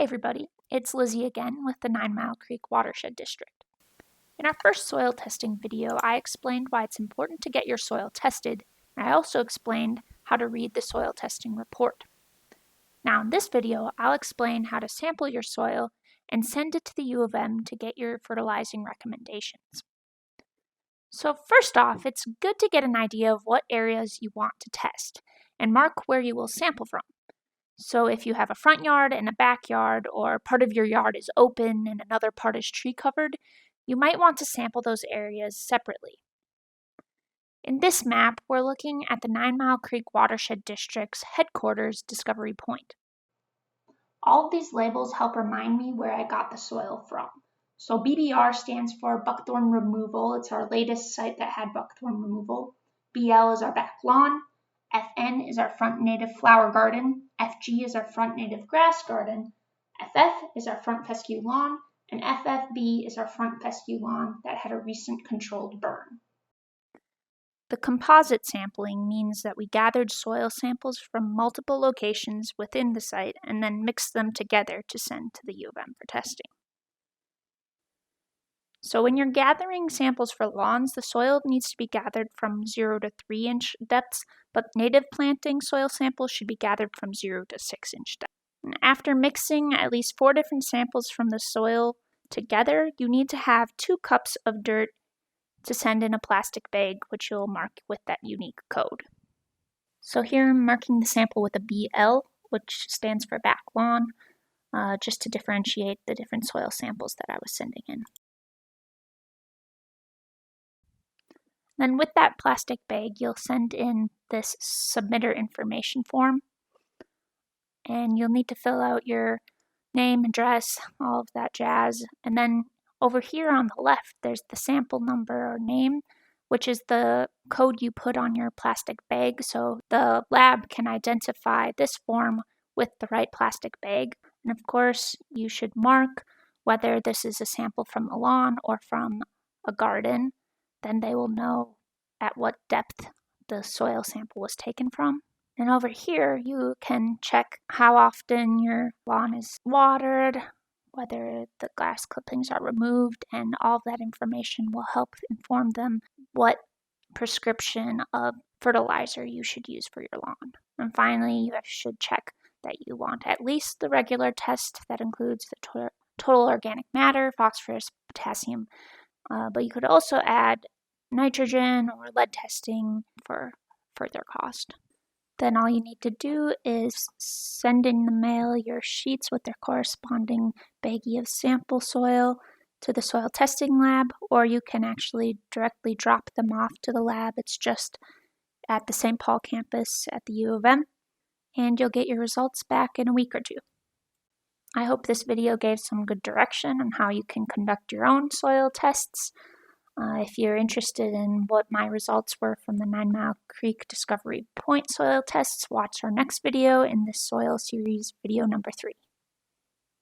Hey everybody, it's Lizzie again with the 9 Mile Creek Watershed District. In our first soil testing video, I explained why it's important to get your soil tested, and I also explained how to read the soil testing report. Now in this video, I'll explain how to sample your soil and send it to the U of M to get your fertilizing recommendations. So first off, it's good to get an idea of what areas you want to test, and mark where you will sample from. So if you have a front yard and a backyard, or part of your yard is open and another part is tree covered, you might want to sample those areas separately. In this map, we're looking at the 9 Mile Creek Watershed District's headquarters, Discovery Point. All of these labels help remind me where I got the soil from. So BBR stands for buckthorn removal. It's our latest site that had buckthorn removal. BL is our back lawn. FN is our front native flower garden, FG is our front native grass garden, FF is our front fescue lawn, and FFB is our front fescue lawn that had a recent controlled burn. The composite sampling means that we gathered soil samples from multiple locations within the site and then mixed them together to send to the U of M for testing. So when you're gathering samples for lawns, the soil needs to be gathered from 0 to 3 inch depths, but native planting soil samples should be gathered from 0 to 6 inch depth. And after mixing at least 4 different samples from the soil together, you need to have 2 cups of dirt to send in a plastic bag, which you'll mark with that unique code. So here I'm marking the sample with a BL, which stands for back lawn, just to differentiate the different soil samples that I was sending in. Then with that plastic bag, you'll send in this submitter information form, and you'll need to fill out your name, address, all of that jazz. And then over here on the left, there's the sample number or name, which is the code you put on your plastic bag, so the lab can identify this form with the right plastic bag. And of course, you should mark whether this is a sample from a lawn or from a garden. Then they will know at what depth the soil sample was taken from. And over here, you can check how often your lawn is watered, whether the grass clippings are removed, and all of that information will help inform them what prescription of fertilizer you should use for your lawn. And finally, you should check that you want at least the regular test that includes the total organic matter, phosphorus, potassium, but you could also add nitrogen or lead testing for further cost. Then all you need to do is send in the mail your sheets with their corresponding baggie of sample soil to the soil testing lab, or you can actually directly drop them off to the lab. It's just at the St. Paul campus at the U of M, and you'll get your results back in a week or 2. I hope this video gave some good direction on how you can conduct your own soil tests. If you're interested in what my results were from the 9 Mile Creek Discovery Point soil tests, watch our next video in this soil series, video number 3.